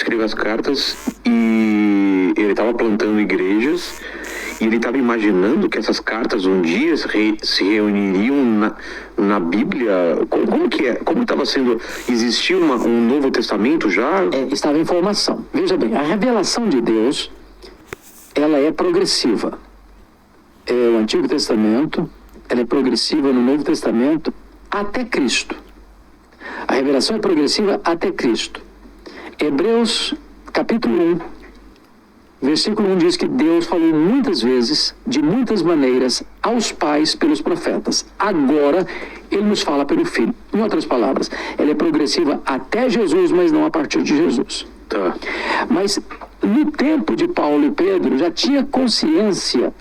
escreveu as cartas e ele estava plantando igrejas e ele estava imaginando que essas cartas um dia se reuniriam na Bíblia. Como que é? Como estava sendo? Existia um Novo Testamento já? Estava em formação. Veja bem, a revelação de Deus, ela é progressiva. O Antigo Testamento, ela é progressiva no Novo Testamento até Cristo. A revelação é progressiva até Cristo. Hebreus, capítulo 1, versículo 1 diz que Deus falou muitas vezes, de muitas maneiras, aos pais pelos profetas. Agora, Ele nos fala pelo Filho. Em outras palavras, ela é progressiva até Jesus, mas não a partir de Jesus. Tá. Mas, no tempo de Paulo e Pedro, já tinha consciência.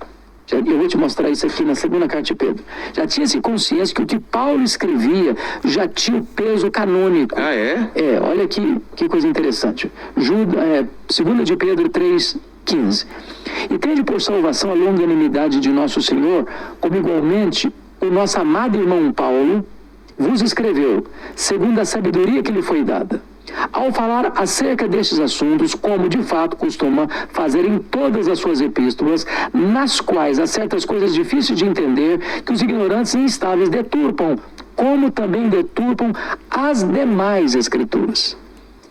Eu vou te mostrar isso aqui na segunda carta de Pedro. Já tinha-se consciência que o que Paulo escrevia já tinha o peso canônico. Ah, é? Olha que coisa interessante. 2 de Pedro 3,15. E tende por salvação a longanimidade de nosso Senhor, como igualmente o nosso amado irmão Paulo vos escreveu, segundo a sabedoria que lhe foi dada, ao falar acerca destes assuntos, como de fato costuma fazer em todas as suas epístolas, nas quais há certas coisas difíceis de entender, que os ignorantes e instáveis deturpam, como também deturpam as demais escrituras.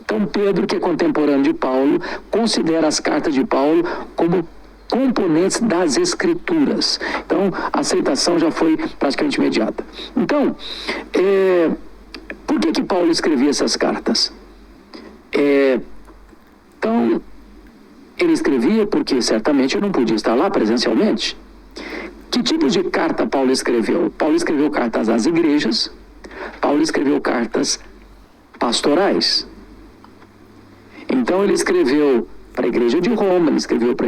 Então Pedro, que é contemporâneo de Paulo, considera as cartas de Paulo como componentes das escrituras. Então a aceitação já foi praticamente imediata. Então, por que Paulo escrevia essas cartas? Então, ele escrevia porque certamente eu não podia estar lá presencialmente. Que tipo de carta Paulo escreveu? Paulo escreveu cartas às igrejas, Paulo escreveu cartas pastorais. Então ele escreveu para a igreja de Roma, ele escreveu para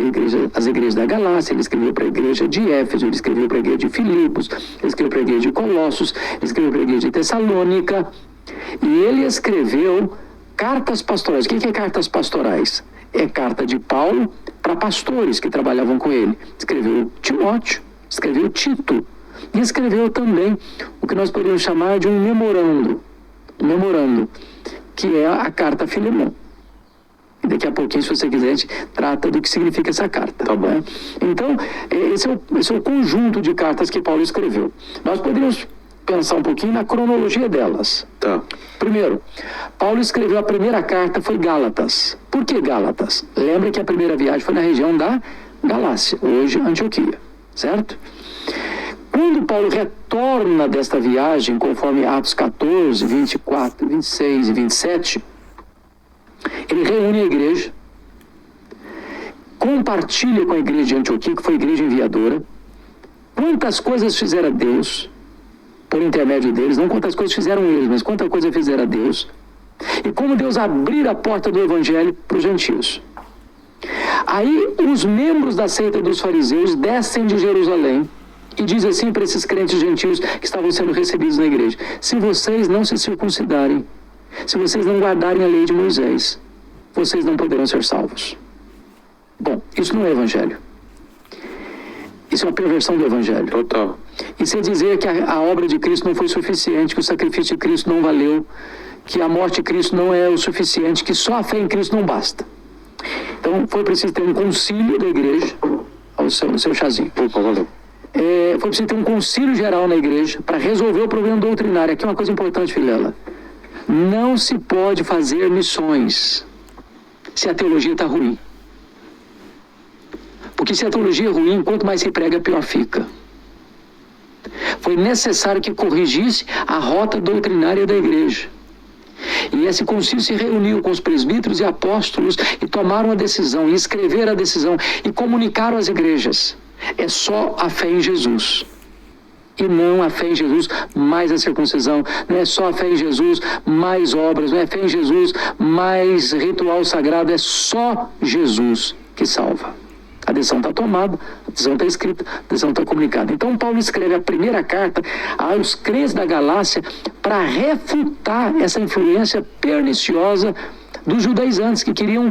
as igrejas da Galácia, ele escreveu para a igreja de Éfeso, ele escreveu para a igreja de Filipos, ele escreveu para a igreja de Colossos, ele escreveu para a igreja de Tessalônica, e ele escreveu cartas pastorais. O que é cartas pastorais? É carta de Paulo para pastores que trabalhavam com ele. Escreveu Timóteo, escreveu Tito, e escreveu também o que nós poderíamos chamar de um memorando, que é a carta a Filemão. E daqui a pouquinho, se você quiser, a gente trata do que significa essa carta. Tá bom. Né? Então, esse é o conjunto de cartas que Paulo escreveu. Nós poderíamos pensar um pouquinho na cronologia delas. Tá. Primeiro, Paulo escreveu a primeira carta, foi Gálatas. Por que Gálatas? Lembra que a primeira viagem foi na região da Galácia, hoje Antioquia, certo? Quando Paulo retorna desta viagem, conforme Atos 14, 24, 26 e 27, ele reúne a igreja, compartilha com a igreja de Antioquia, que foi a igreja enviadora, quantas coisas fizera Deus por intermédio deles, não quantas coisas fizeram eles, mas quanta coisa fizera Deus, e como Deus abrir a porta do evangelho para os gentios. Aí os membros da seita dos fariseus descem de Jerusalém e dizem assim para esses crentes gentios que estavam sendo recebidos na igreja: se vocês não se circuncidarem, se vocês não guardarem a lei de Moisés, vocês não poderão ser salvos. Bom, isso não é evangelho. Isso é uma perversão do evangelho. Total. Isso é dizer que a obra de Cristo não foi suficiente, que o sacrifício de Cristo não valeu, que a morte de Cristo não é o suficiente, que só a fé em Cristo não basta. Então foi preciso ter um concílio da igreja, ao seu chazinho. Foi preciso ter um concílio geral na igreja para resolver o problema doutrinário. Aqui é uma coisa importante, Vilela. Não se pode fazer missões se a teologia está ruim. Porque se a teologia é ruim, quanto mais se prega, pior fica. Foi necessário que corrigisse a rota doutrinária da igreja. E esse concílio se reuniu com os presbíteros e apóstolos e tomaram a decisão, e escreveram a decisão, e comunicaram às igrejas. É só a fé em Jesus. E não a fé em Jesus mais a circuncisão. Não é só a fé em Jesus mais obras. Não é a fé em Jesus mais ritual sagrado. É só Jesus que salva. A decisão está tomada, a decisão está escrita, a decisão está comunicada. Então Paulo escreve a primeira carta aos crentes da Galácia para refutar essa influência perniciosa dos judaizantes que queriam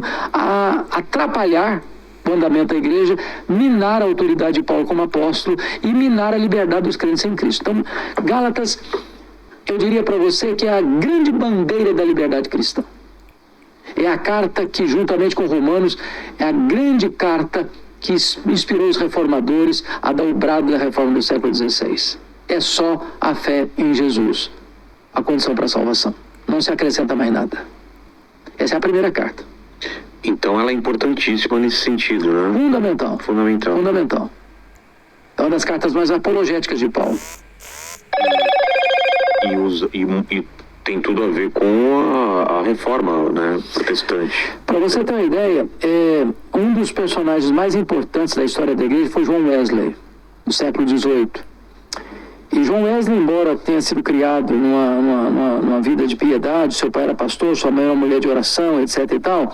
atrapalhar o andamento da igreja, minar a autoridade de Paulo como apóstolo e minar a liberdade dos crentes em Cristo. Então, Gálatas, eu diria para você que é a grande bandeira da liberdade cristã. É a carta que, juntamente com Romanos, é a grande carta que inspirou os reformadores a dar o brado da reforma do século XVI. É só a fé em Jesus a condição para a salvação. Não se acrescenta mais nada. Essa é a primeira carta. Então ela é importantíssima nesse sentido, né? Fundamental. É uma das cartas mais apologéticas de Paulo. E tem tudo a ver com a reforma, né, protestante. Para você ter uma ideia, um dos personagens mais importantes da história da igreja foi João Wesley, do século XVIII. E João Wesley, embora tenha sido criado numa vida de piedade, seu pai era pastor, sua mãe era uma mulher de oração, etc. e tal,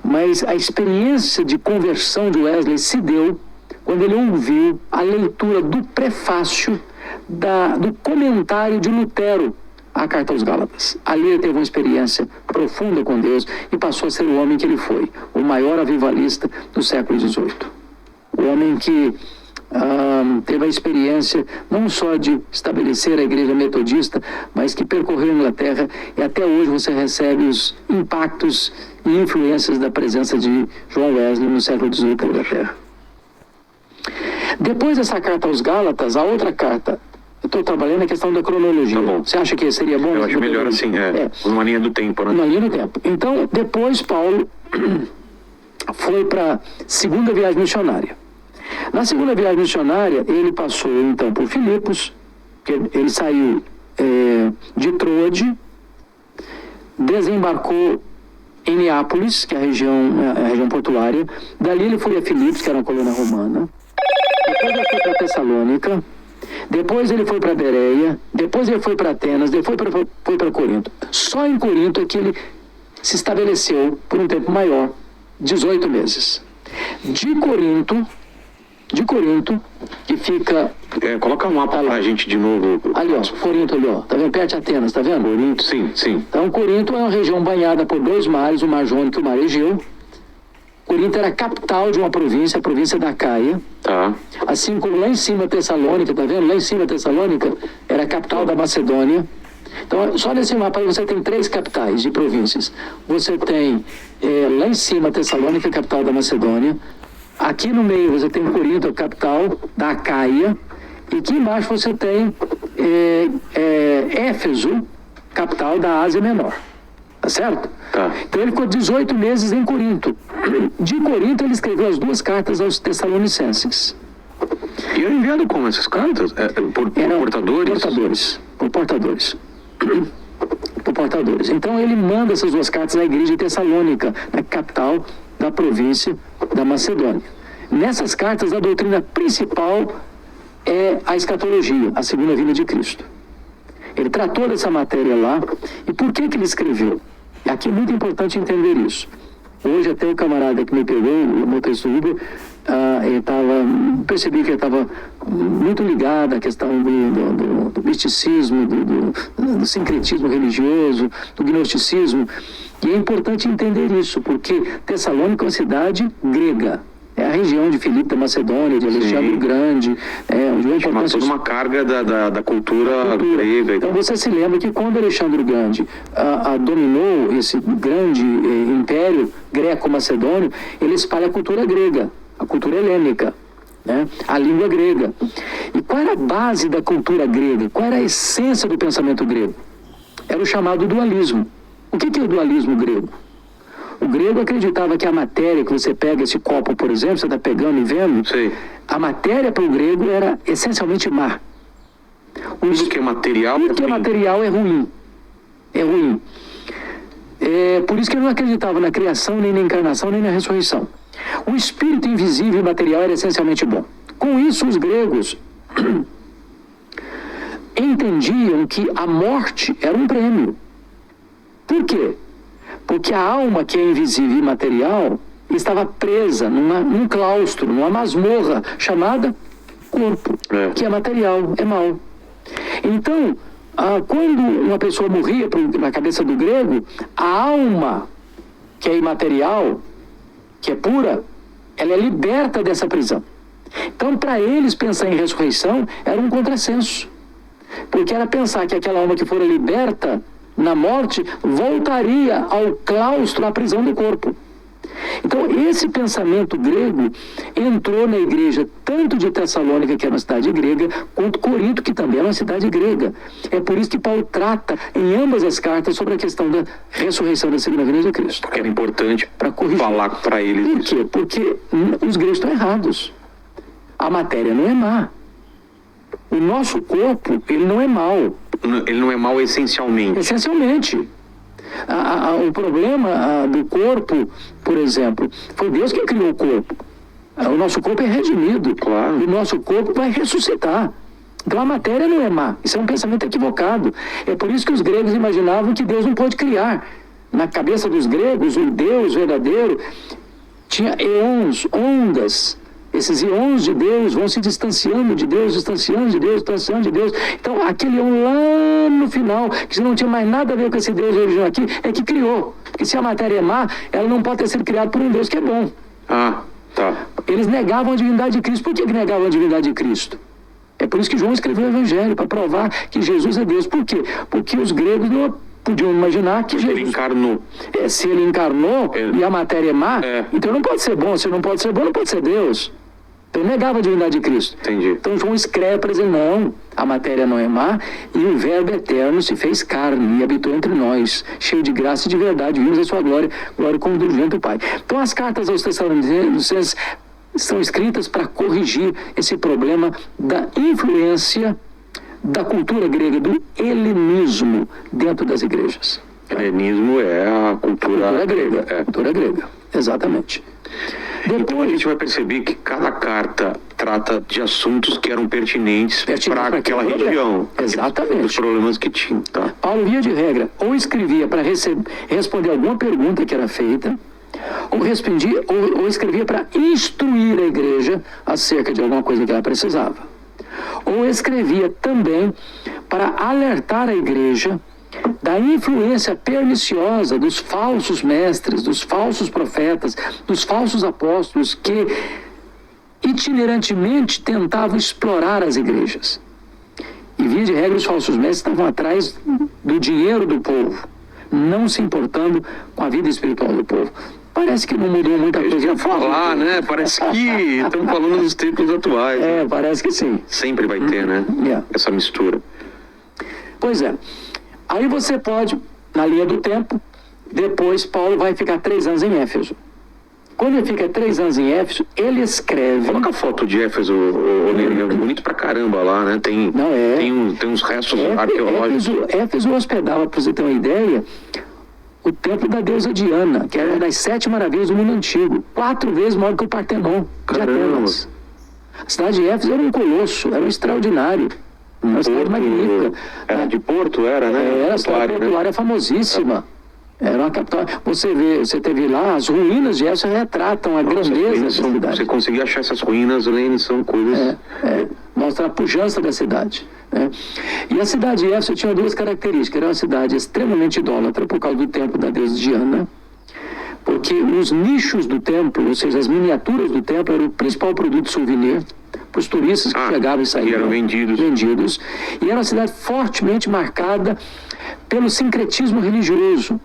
mas a experiência de conversão de Wesley se deu quando ele ouviu a leitura do prefácio do comentário de Lutero à Carta aos Gálatas. Ali ele teve uma experiência profunda com Deus e passou a ser o homem que ele foi, o maior avivalista do século XVIII. O homem que teve a experiência não só de estabelecer a igreja metodista, mas que percorreu a Inglaterra e até hoje você recebe os impactos e influências da presença de João Wesley no século XVIII na Inglaterra. Depois dessa carta aos Gálatas, a outra carta, eu estou trabalhando a questão da cronologia. Tá bom. Você acha que seria bom? Eu acho melhor assim, uma linha do tempo, né? Uma linha do tempo. Então, depois Paulo foi para a segunda viagem missionária. Na segunda viagem missionária, ele passou então por Filipos, ele saiu de Troade, desembarcou em Neápolis, que é a região portuária. Dali ele foi a Filipos, que era uma colônia romana. Depois ele foi para Tessalônica. Depois ele foi para Bereia. Depois ele foi para Atenas. Depois foi para Corinto. Só em Corinto é que ele se estabeleceu por um tempo maior, 18 meses. De Corinto, que fica... Coloca um mapa pra gente de novo. Ali, ó, Corinto ali, ó. Tá vendo? Perto de Atenas, tá vendo? Corinto, sim. Então, Corinto é uma região banhada por dois mares, o Mar Jônico e o Mar Egeu. Corinto era a capital de uma província, a província da Caia. Tá. Assim como lá em cima Tessalônica, tá vendo? Lá em cima Tessalônica era a capital da Macedônia. Então, só nesse mapa aí você tem 3 capitais de províncias. Você tem lá em cima Tessalônica, capital da Macedônia. Aqui no meio você tem Corinto, a capital da Acaia. E aqui embaixo você tem Éfeso, capital da Ásia Menor. Tá certo? Tá. Então ele ficou 18 meses em Corinto. De Corinto ele escreveu as 2 cartas aos Tessalonicenses. E eu enviando como essas cartas? Por portadores? Por portadores. Então ele manda essas 2 cartas à igreja de Tessalônica, na capital da província da Macedônia. Nessas cartas a doutrina principal é a escatologia, a segunda vinda de Cristo. Ele tratou dessa matéria lá. E por que ele escreveu? Aqui é muito importante entender isso. Hoje até o camarada que me pegou, o motorista Uber, percebi que ele estava muito ligado à questão do misticismo, do sincretismo religioso, do gnosticismo. E é importante entender isso, porque Tessalônica é uma cidade grega. É a região de Filipe da Macedônia, de Alexandre o Grande. Mas toda uma carga da cultura grega. Então você se lembra que quando Alexandre o Grande dominou esse grande império greco-macedônio, ele espalha a cultura grega, a cultura helênica, né? A língua grega. E qual era a base da cultura grega? Qual era a essência do pensamento grego? Era o chamado dualismo. O que é o dualismo grego? O grego acreditava que a matéria que você pega, esse copo, por exemplo, você está pegando e vendo, Sim. A matéria para o grego era essencialmente má. Tudo que é material Tudo que é material é ruim. É ruim. Por isso que ele não acreditava na criação, nem na encarnação, nem na ressurreição. O espírito invisível e material era essencialmente bom. Com isso, os gregos entendiam que a morte era um prêmio. Por quê? Porque a alma, que é invisível e material, estava presa num claustro, numa masmorra chamada corpo, que é material, é mau. Então, quando uma pessoa morria, na cabeça do grego, a alma, que é imaterial, que é pura, ela é liberta dessa prisão. Então, para eles, pensar em ressurreição era um contrassenso. Porque era pensar que aquela alma que fora liberta na morte, voltaria ao claustro, à prisão do corpo. Então, esse pensamento grego entrou na igreja tanto de Tessalônica, que era uma cidade grega, quanto Corinto, que também era uma cidade grega. É por isso que Paulo trata em ambas as cartas sobre a questão da ressurreição da segunda vinda de Cristo. Porque era importante para corrigir. Falar para eles. Por quê? Porque os gregos estão errados. A matéria não é má. O nosso corpo, ele não é mau. Ele não é mau essencialmente. Essencialmente. O problema do corpo, por exemplo, foi Deus quem criou o corpo. O nosso corpo é redimido. Claro. E o nosso corpo vai ressuscitar. Então a matéria não é má. Isso é um pensamento equivocado. É por isso que os gregos imaginavam que Deus não pode criar. Na cabeça dos gregos, o Deus verdadeiro tinha eons, ondas. Esses íons de Deus vão se distanciando de Deus, distanciando de Deus, distanciando de Deus. Então, aquele íon lá no final, que não tinha mais nada a ver com esse Deus original aqui, é que criou. Porque se a matéria é má, ela não pode ter sido criada por um Deus que é bom. Ah, tá. Eles negavam a divindade de Cristo. Por que negavam a divindade de Cristo? É por isso que João escreveu o Evangelho, para provar que Jesus é Deus. Por quê? Porque os gregos não podiam imaginar que Jesus... Ele encarnou. Se ele encarnou e a matéria é má, então não pode ser bom. Se não pode ser bom, não pode ser Deus. Então negava a divindade de Cristo. Entendi. Então João escreve para dizer, não, a matéria não é má, e o Verbo eterno se fez carne e habitou entre nós, cheio de graça e de verdade, vimos a sua glória como do vento do Pai. Então as cartas aos Tessalonicenses são escritas para corrigir esse problema da influência da cultura grega, do helenismo dentro das igrejas. Helenismo é a cultura grega. Cultura grega, exatamente. Então a gente vai perceber que cada carta trata de assuntos que eram pertinentes para aquela região. Exatamente. Os problemas que tinham. Tá? Paulo, via de regra, ou escrevia para responder alguma pergunta que era feita, ou escrevia para instruir a igreja acerca de alguma coisa que ela precisava. Ou escrevia também para alertar a igreja da influência perniciosa dos falsos mestres, dos falsos profetas, dos falsos apóstolos que itinerantemente tentavam explorar as igrejas. E via de regra os falsos mestres estavam atrás do dinheiro do povo, não se importando com a vida espiritual do povo. Parece que não mudou muita coisa. Eu ia falar, né? Parece que estamos falando dos tempos atuais. Parece que sim. Sempre vai ter, né? Essa mistura. Pois é. Aí você pode, na linha do tempo, depois Paulo vai ficar 3 anos em Éfeso. Quando ele fica 3 anos em Éfeso, ele escreve... Coloca a foto de Éfeso, é bonito pra caramba lá, né? Tem uns restos arqueológicos. Éfeso hospedava, para você ter uma ideia, o templo da deusa Diana, que era uma das 7 maravilhas do mundo antigo. 4 vezes maior que o Partenon de Atenas. A cidade de Éfeso era um colosso, era um extraordinário. Uma cidade magnífica. Era de Porto, era, né? Era, a cidade portuária famosíssima. Era uma capital. Você teve lá, as ruínas de Éfeso retratam a grandeza da cidade. Você conseguir achar essas ruínas, Lene, são coisas... Mostra a pujança da cidade. Né? E a cidade de Éfeso tinha 2 características. Era uma cidade extremamente idólatra por causa do templo da deusa Diana, porque os nichos do templo, ou seja, as miniaturas do templo, eram o principal produto souvenir para os turistas que chegavam e saíam. E eram vendidos. E era uma cidade fortemente marcada pelo sincretismo religioso.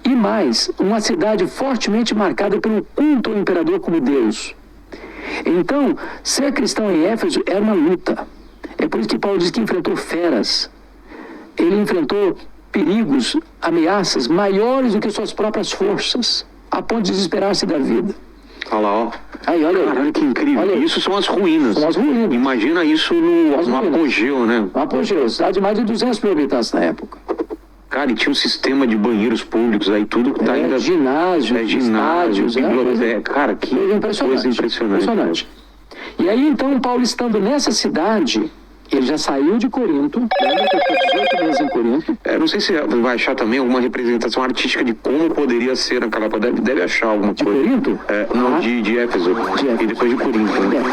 E mais, uma cidade fortemente marcada pelo culto ao imperador como Deus. Então, ser cristão em Éfeso era uma luta. É por isso que Paulo diz que enfrentou feras. Ele enfrentou perigos, ameaças maiores do que suas próprias forças, a ponto de desesperar-se da vida. Olha lá, ó. Olha caralho, que incrível. Isso são as ruínas. São as ruínas. Imagina isso no apogeu, né? No apogeu. Cidade de mais de 200 mil habitantes na época. Cara, e tinha um sistema de banheiros públicos aí, tudo que tá ainda... Ginásio, estádios, biblioteca. Cara, que coisa impressionante. E aí, então, Paulo estando nessa cidade, ele já saiu de Corinto, lembra que ficou 18 meses em Corinto. Não sei se vai achar também alguma representação artística de como poderia ser naquela época. Deve achar alguma coisa. De Corinto? Não, de Éfeso. E depois de Corinto, né?